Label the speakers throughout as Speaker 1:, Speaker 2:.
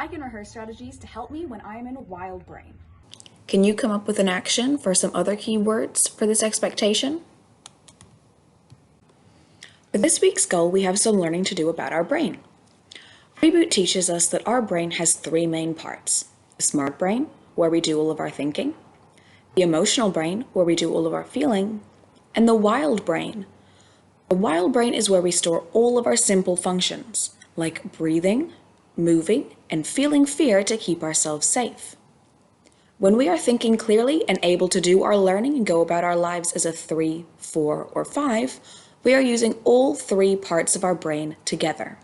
Speaker 1: I can rehearse strategies to help me when I am in a wild brain.
Speaker 2: Can you come up with an action for some other keywords for this expectation? For this week's goal, we have some learning to do about our brain. Reboot teaches us that our brain has three main parts: the smart brain, where we do all of our thinking, the emotional brain, where we do all of our feeling, and the wild brain. The wild brain is where we store all of our simple functions, like breathing, moving, and feeling fear to keep ourselves safe. When we are thinking clearly and able to do our learning and go about our lives as a 3, 4, or 5, we are using all three parts of our brain together.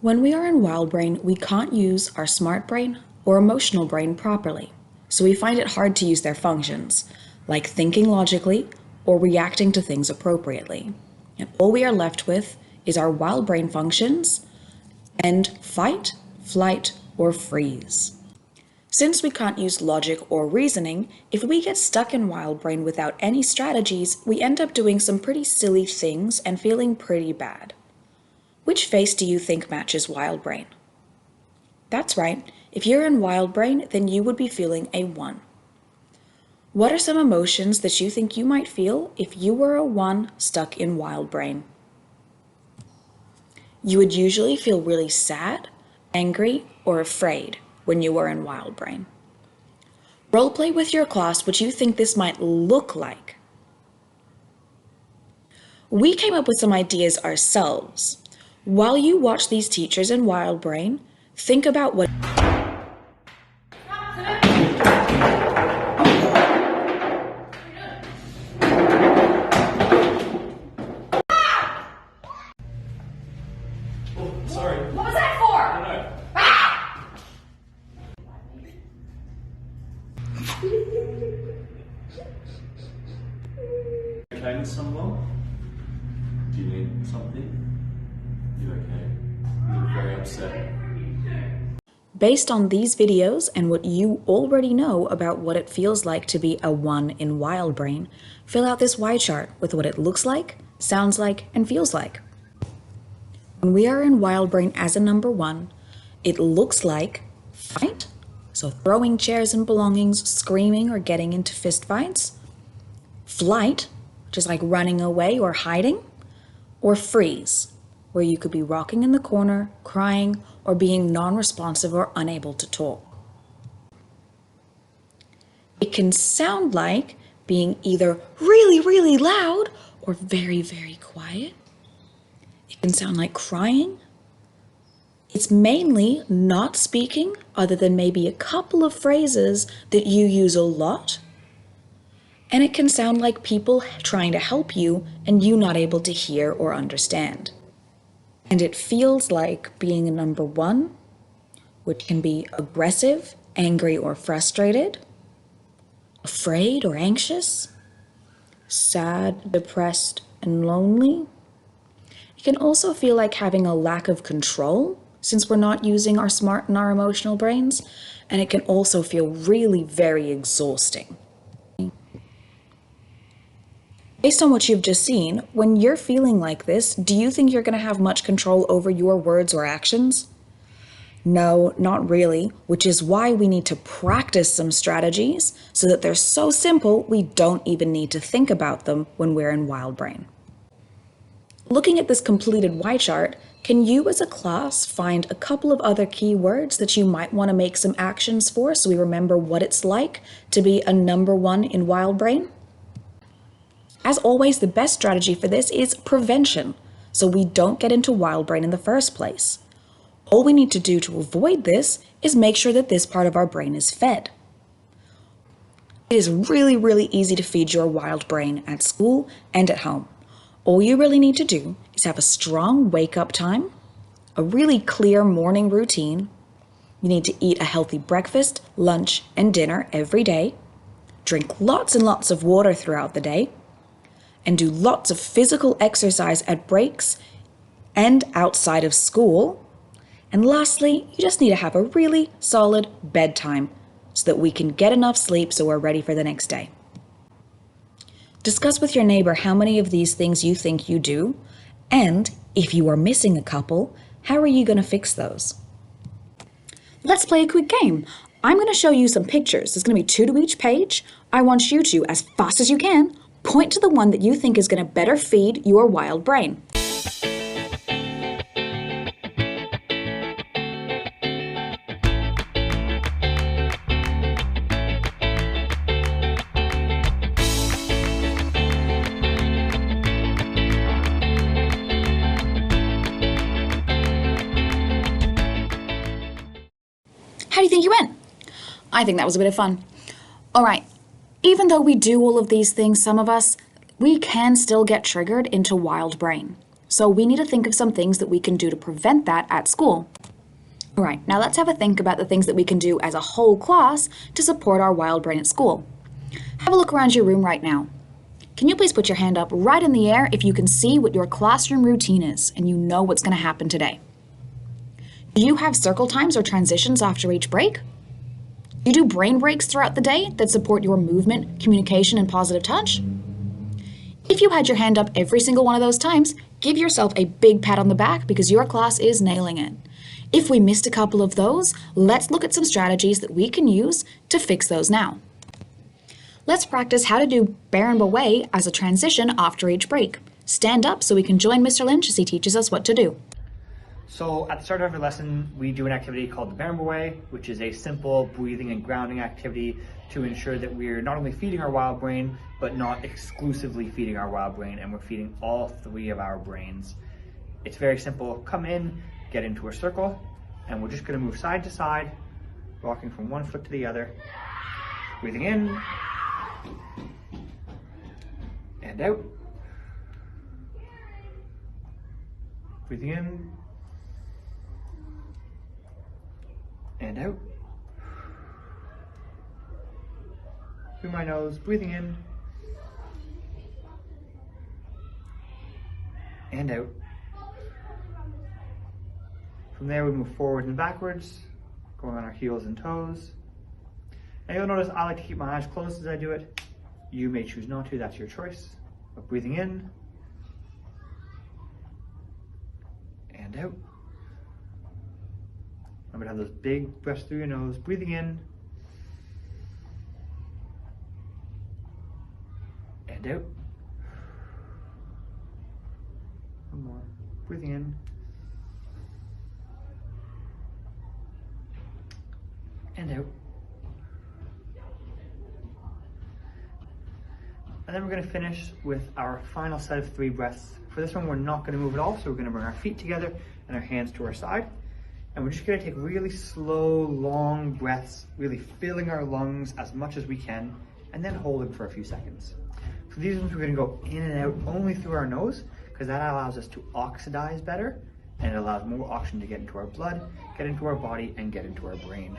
Speaker 2: When we are in wild brain, we can't use our smart brain or emotional brain properly, so we find it hard to use their functions, like thinking logically or reacting to things appropriately. And all we are left with is our wild brain functions and fight, flight, or freeze. Since we can't use logic or reasoning, if we get stuck in wild brain without any strategies, we end up doing some pretty silly things and feeling pretty bad. Which face do you think matches wild brain? That's right, if you're in wild brain, then you would be feeling a 1. What are some emotions that you think you might feel if you were a 1 stuck in wild brain? You would usually feel really sad, angry, or afraid when you were in wild brain. Roleplay with your class what you think this might look like. We came up with some ideas ourselves. While you watch these teachers in wild brain, think about what
Speaker 3: Sorry.
Speaker 1: What was that for?
Speaker 3: I don't know.
Speaker 1: Ah!
Speaker 3: Okay with someone? Do you need something? You okay? You look very upset.
Speaker 2: Based on these videos and what you already know about what it feels like to be a 1 in wild brain, fill out this Y chart with what it looks like, sounds like, and feels like. When we are in wild brain as a number 1, it looks like fight, so throwing chairs and belongings, screaming or getting into fistfights, flight, which is like running away or hiding, or freeze, where you could be rocking in the corner, crying, or being non-responsive or unable to talk. It can sound like being either really, really loud or very, very quiet. It can sound like crying. It's mainly not speaking, other than maybe a couple of phrases that you use a lot. And it can sound like people trying to help you and you not able to hear or understand. And it feels like being a number 1, which can be aggressive, angry, or frustrated, afraid or anxious, sad, depressed, and lonely. It can also feel like having a lack of control, since we're not using our smart and our emotional brains, and it can also feel really very exhausting. Based on what you've just seen, when you're feeling like this, do you think you're going to have much control over your words or actions? No, not really, which is why we need to practice some strategies so that they're so simple we don't even need to think about them when we're in wild brain. Looking at this completed Y chart, can you as a class find a couple of other keywords that you might want to make some actions for so we remember what it's like to be a number 1 in wild brain? As always, the best strategy for this is prevention, so we don't get into wild brain in the first place. All we need to do to avoid this is make sure that this part of our brain is fed. It is really, really easy to feed your wild brain at school and at home. All you really need to do is have a strong wake-up time, a really clear morning routine. You need to eat a healthy breakfast, lunch, and dinner every day, drink lots and lots of water throughout the day, and do lots of physical exercise at breaks and outside of school. And lastly, you just need to have a really solid bedtime so that we can get enough sleep so we're ready for the next day. Discuss with your neighbor how many of these things you think you do, and if you are missing a couple, how are you going to fix those? Let's play a quick game. I'm going to show you some pictures. There's going to be 2 to each page. I want you to, as fast as you can, point to the one that you think is going to better feed your wild brain. How do you think you went? I think that was a bit of fun. All right, even though we do all of these things, some of us, we can still get triggered into wild brain. So we need to think of some things that we can do to prevent that at school. All right, now let's have a think about the things that we can do as a whole class to support our wild brain at school. Have a look around your room right now. Can you please put your hand up right in the air if you can see what your classroom routine is and you know what's going to happen today? Do you have circle times or transitions after each break? Do you do brain breaks throughout the day that support your movement, communication, and positive touch? If you had your hand up every single one of those times, give yourself a big pat on the back because your class is nailing it. If we missed a couple of those, let's look at some strategies that we can use to fix those now. Let's practice how to do Baron Way as a transition after each break. Stand up so we can join Mr. Lynch as he teaches us what to do.
Speaker 4: So at the start of every lesson, we do an activity called the Baron Way, which is a simple breathing and grounding activity to ensure that we're not only feeding our wild brain, but not exclusively feeding our wild brain, and we're feeding all 3 of our brains. It's very simple. Come in, get into a circle, and we're just going to move side to side, rocking from one foot to the other, breathing in and out, breathing in and out. Through my nose, breathing in and out. From there we move forward and backwards, going on our heels and toes. And you'll notice I like to keep my eyes closed as I do it. You may choose not to, that's your choice. But breathing in and out. Remember to have those big breaths through your nose, breathing in and out. One more, breathing in and out. And then we're going to finish with our final set of 3 breaths. For this one, we're not going to move at all, so we're going to bring our feet together and our hands to our side. And we're just going to take really slow, long breaths, really filling our lungs as much as we can, and then hold them for a few seconds. For these ones, we're going to go in and out only through our nose, because that allows us to oxidize better, and it allows more oxygen to get into our blood, get into our body, and get into our brain.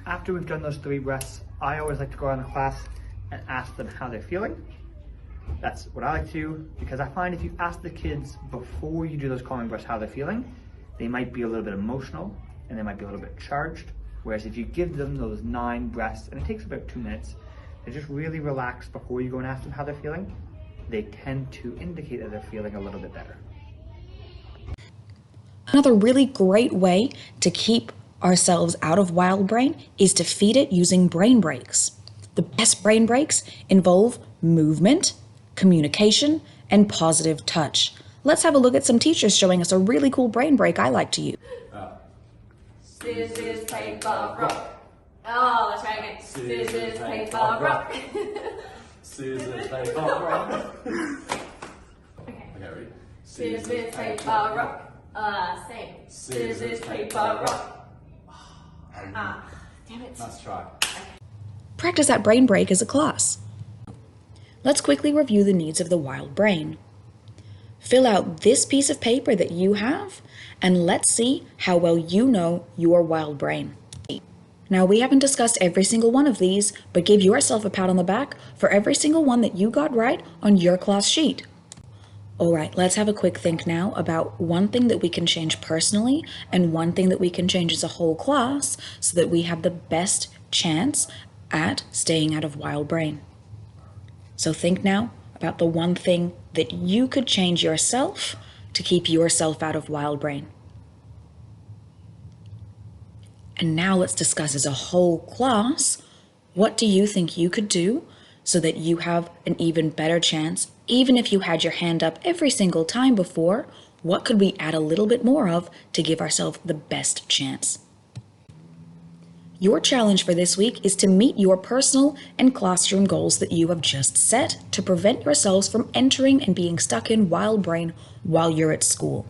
Speaker 4: After we've done those 3 breaths, I always like to go around the class and ask them how they're feeling. That's what I like to do, because I find if you ask the kids before you do those calming breaths how they're feeling, they might be a little bit emotional and they might be a little bit charged. Whereas if you give them those 9 breaths, and it takes about 2 minutes, they just really relax before you go and ask them how they're feeling, they tend to indicate that they're feeling a little bit better.
Speaker 2: Another really great way to keep ourselves out of wild brain is to feed it using brain breaks. The best brain breaks involve movement, communication, and positive touch. Let's have a look at some teachers showing us a really cool brain break I like to use.
Speaker 5: Scissors, paper, rock. Oh, let's try again. Scissors, paper, rock.
Speaker 3: Scissors, paper, rock.
Speaker 5: Okay.
Speaker 3: ready?
Speaker 5: Scissors, paper, rock. Same. Scissors, paper, rock. Damn it.
Speaker 3: Nice try.
Speaker 2: Practice that brain break as a class. Let's quickly review the needs of the wild brain. Fill out this piece of paper that you have, and let's see how well you know your wild brain. Now, we haven't discussed every single one of these, but give yourself a pat on the back for every single one that you got right on your class sheet. All right, let's have a quick think now about one thing that we can change personally and one thing that we can change as a whole class so that we have the best chance at staying out of wild brain. So think now about the one thing that you could change yourself to keep yourself out of wild brain. And now let's discuss as a whole class, what do you think you could do so that you have an even better chance, even if you had your hand up every single time before, what could we add a little bit more of to give ourselves the best chance? Your challenge for this week is to meet your personal and classroom goals that you have just set to prevent yourselves from entering and being stuck in wild brain while you're at school.